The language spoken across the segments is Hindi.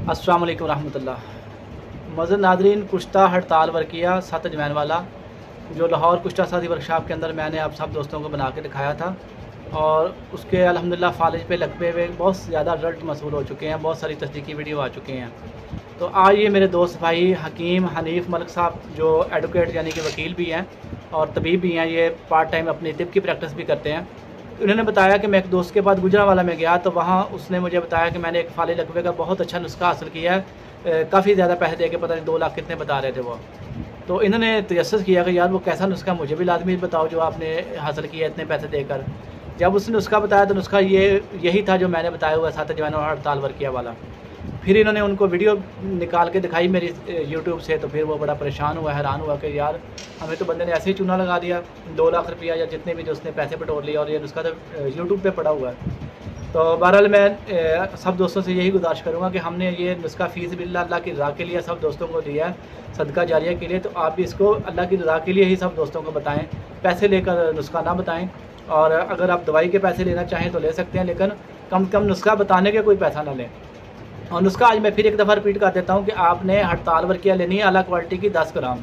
अस्सलाम वालेकुम रहमतुल्लाह। मज़र नादरीन, कुश्ता हड़ताल वर्किया 7 अजवैन वाला जो लाहौर कुश्ता सादी वर्कशॉप के अंदर मैंने आप सब दोस्तों को बना के दिखाया था और उसके अल्हम्दुलिल्लाह फालिज पे लगते हुए बहुत ज़्यादा रिजल्ट मसूल हो चुके हैं, बहुत सारी तस्दीकी वीडियो आ चुके हैं। तो आज ये मेरे दोस्त भाई हकीम हनीफ मलिक साहब जो एडवोकेट यानी कि वकील भी हैं और तबीब भी हैं, ये पार्ट टाइम अपनी तिब की प्रैक्टिस भी करते हैं। उन्होंने बताया कि मैं एक दोस्त के पास गुजरांवाला में गया तो वहाँ उसने मुझे बताया कि मैंने एक फालिज लकवे का बहुत अच्छा नुस्खा हासिल किया है, काफ़ी ज़्यादा पैसे दे के, पता नहीं 2 लाख कितने बता रहे थे वो। तो इन्होंने तजस्सुस किया कि यार वो कैसा नुस्खा, मुझे भी लाजमी बताओ जो आपने हासिल किया इतने पैसे देकर। जब उसने नुस्खा बताया तो नुस्खा यही था जो मैंने बताया हुआ 7 अजवैन और हड़ताल वर्किया वाला। फिर इन्होंने उनको वीडियो निकाल के दिखाई मेरी यूट्यूब से, तो फिर वो बड़ा परेशान हुआ, हैरान हुआ कि यार हमें तो बंदे ने ऐसे ही चूना लगा दिया, 2 लाख रुपया या जितने भी जो उसने पैसे बटोर लिए और ये नुस्खा तो यूट्यूब पे पड़ा हुआ है। तो बहरहाल मैं सब दोस्तों से यही गुजारिश करूँगा कि हमने ये नुस्खा फ़ीस बिल्ला अल्लाह की रज़ा के लिए सब दोस्तों को दिया है, सदका जारिया के लिए। तो आप भी इसको अल्लाह की रज़ा के लिए ही सब दोस्तों को बताएँ, पैसे लेकर नुस्खा ना बताएँ। और अगर आप दवाई के पैसे लेना चाहें तो ले सकते हैं, लेकिन कम से कम नुस्खा बताने के कोई पैसा ना लें। और नुस्खा आज मैं फिर एक दफ़ा रिपीट कर देता हूँ कि आपने हड़ताल वर्किया लेनी है, अला क्वालिटी की 10 ग्राम,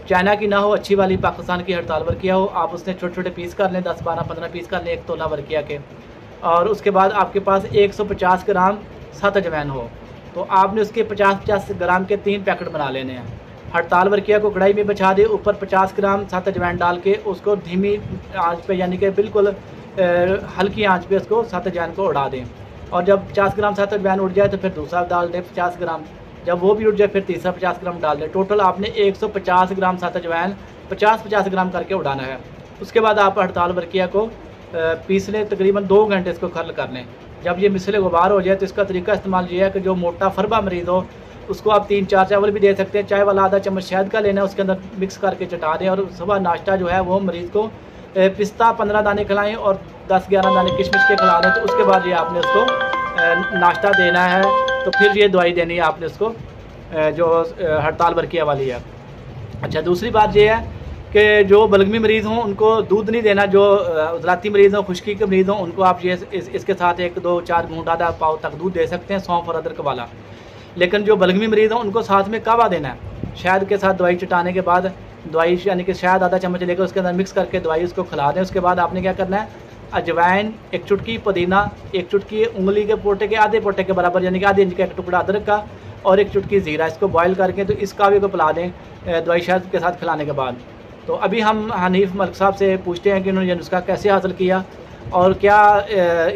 चाइना की ना हो, अच्छी वाली पाकिस्तान की हड़ताल वर्किया हो। आप उसने छोटे छोटे पीस कर लें, 10 12 15 पीस कर लें 1 तोला वर्किया के। और उसके बाद आपके पास 150 ग्राम 7 अजवैन हो तो आपने उसके 50 ग्राम के 3 पैकेट बना लेने हैं। हड़ताल वर्किया को कढ़ाई में बिछा दे, ऊपर 50 ग्राम 7 अजवैन डाल के उसको धीमी आंच पे यानी कि बिल्कुल हल्की आंच पे उसको 7 अजवैन को उड़ा दें। और जब 50 ग्राम 7 अजवैन उड़ जाए तो फिर दूसरा डाल दें 50 ग्राम, जब वो भी उड़ जाए फिर तीसरा 50 ग्राम डाल दें। टोटल आपने 150 ग्राम 7 अजवैन 50-50 ग्राम करके उड़ाना है। उसके बाद आप हड़ताल वर्किया को पीस लें, तकरीबन 2 घंटे इसको खर्ल कर लें। जब ये मिसले गुबार हो जाए तो इसका तरीका इस्तेमाल ये है कि जो मोटा फरबा मरीज़ हो उसको आप 3-4 चावल भी दे सकते हैं, चाय वाला आधा चम्मच शहद का लेना है, उसके अंदर मिक्स करके चटा दें। और सुबह नाश्ता जो है वो मरीज़ को पिस्ता 15 दाने खिलाएँ और 10-11 दाने किशमिश के खिला दें। तो उसके बाद ये आपने उसको नाश्ता देना है, तो फिर ये दवाई देनी है आपने उसको जो हड़ताल वर्किया वाली है। अच्छा, दूसरी बात ये है कि जो बलगमी मरीज़ हों उनको दूध नहीं देना, जो उजलाती मरीज़ हों, खुश्की के मरीज़ हों, उनको आप ये इसके साथ 1-2-4 घूंट आधा पाव तक दूध दे सकते हैं, सौंफ और अदरक वाला। लेकिन जो बलगमी मरीज़ हों उनको साथ में कहवा देना है, शहद के साथ दवाई चटाने के बाद दवाई यानी कि शहद आधा चम्मच लेकर उसके अंदर मिक्स करके दवाई उसको खिला दें। उसके बाद आपने क्या करना है, अजवाइन 1 चुटकी, पुदीना 1 चुटकी, उंगली के पोटे के आधे पोटे के बराबर यानी कि आधे इंच का 1 टुकड़ा अदरक का और 1 चुटकी ज़ीरा, इसको बॉयल करके तो इस कावे को पिला दें दवाई शहद के साथ खिलाने के बाद। तो अभी हम हनीफ मलिक साहब से पूछते हैं कि उन्होंने ये नुस्खा कैसे हासिल किया और क्या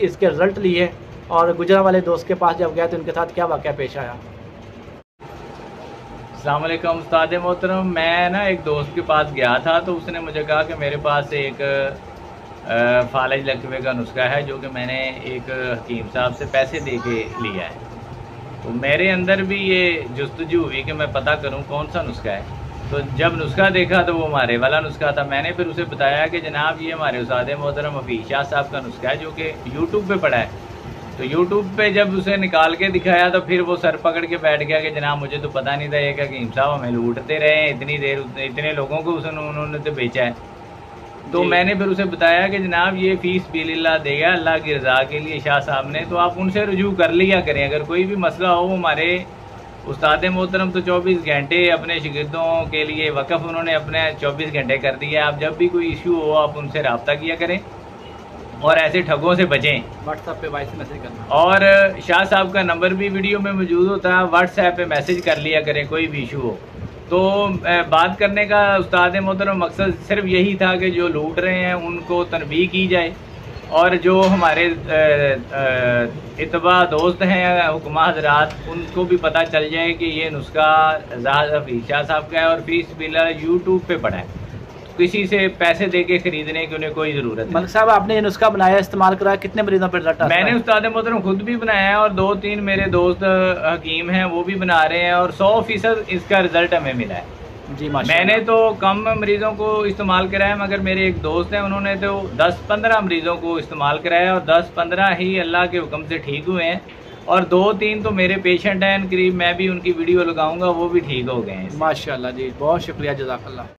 इसके रिज़ल्ट लिए, और गुजरां वाले दोस्त के पास जब गया तो उनके साथ क्या वाक़या पेश आया। अस्सलाम वालेकुम उस्ताद मोहतरम, मैं ना एक दोस्त के पास गया था तो उसने मुझे कहा कि मेरे पास एक फालिज लकवे का नुस्खा है जो कि मैंने एक हकीम साहब से पैसे दे के लिया है। तो मेरे अंदर भी ये जुस्तजू हुई कि मैं पता करूं कौन सा नुस्खा है। तो जब नुस्खा देखा तो वो हमारे वाला नुस्खा था। मैंने फिर उसे बताया कि जनाब ये हमारे उस्ताद मोहतरम हफीज़ शाह साहब का नुस्खा है जो कि यूट्यूब पे पड़ा है। तो यूट्यूब पे जब उसे निकाल के दिखाया तो फिर वो सर पकड़ के बैठ गया कि जनाब मुझे तो पता नहीं था ये कि हकीम साहब हमें लूटते रहे हैं इतनी देर, इतने लोगों को उन्होंने तो बेचा है। तो मैंने फिर उसे बताया कि जनाब ये फ़ीस बिल्लाह देगा अल्लाह की रज़ा के लिए शाह साहब ने, तो आप उनसे रुजू कर लिया करें। अगर कोई भी मसला हो, हमारे उस्ताद मोहतरम तो 24 घंटे अपने शागिर्दों के लिए वक़फ़ उन्होंने अपने 24 घंटे कर दिया। आप जब भी कोई इशू हो आप उनसे रब्ता किया करें और ऐसे ठगों से बचें। व्हाट्सएप पे वॉइस मैसेज करना, और शाह साहब का नंबर भी वीडियो में मौजूद होता है, व्हाट्सएप पे मैसेज कर लिया करें कोई भी इशू हो। तो बात करने का उस्ताद मोहतरम मकसद सिर्फ यही था कि जो लूट रहे हैं उनको तनबीह की जाए, और जो हमारे इतबा दोस्त हैं हुक्मा हजरात उनको भी पता चल जाए कि ये नुस्खा हफीज़ शाह साहब का है और फ़ीस बिल्लाह यूट्यूब पे पड़ा है। किसी से पैसे दे के खरीदने की उन्हें कोई ज़रूरत नहीं। मलिक साहब आपने ये नुस्खा बनाया, इस्तेमाल करा, कितने मरीजों पर रिजल्ट? मैंने उस्ताद मोहतरम खुद भी बनाया है और 2-3 मेरे दोस्त हकीम हैं वो भी बना रहे हैं और 100% इसका रिजल्ट हमें मिला है जी माशाअल्लाह। मैंने तो कम मरीज़ों को इस्तेमाल कराया, मगर मेरे एक दोस्त हैं उन्होंने तो 10-15 मरीज़ों को इस्तेमाल कराया और 10-15 ही अल्लाह के हुक्म से ठीक हुए हैं। और 2-3 तो मेरे पेशेंट हैं, करीब मैं भी उनकी वीडियो लगाऊंगा, वो भी ठीक हो गए हैं। माशाअल्लाह जी, बहुत शुक्रिया, जज़ाकल्लाह।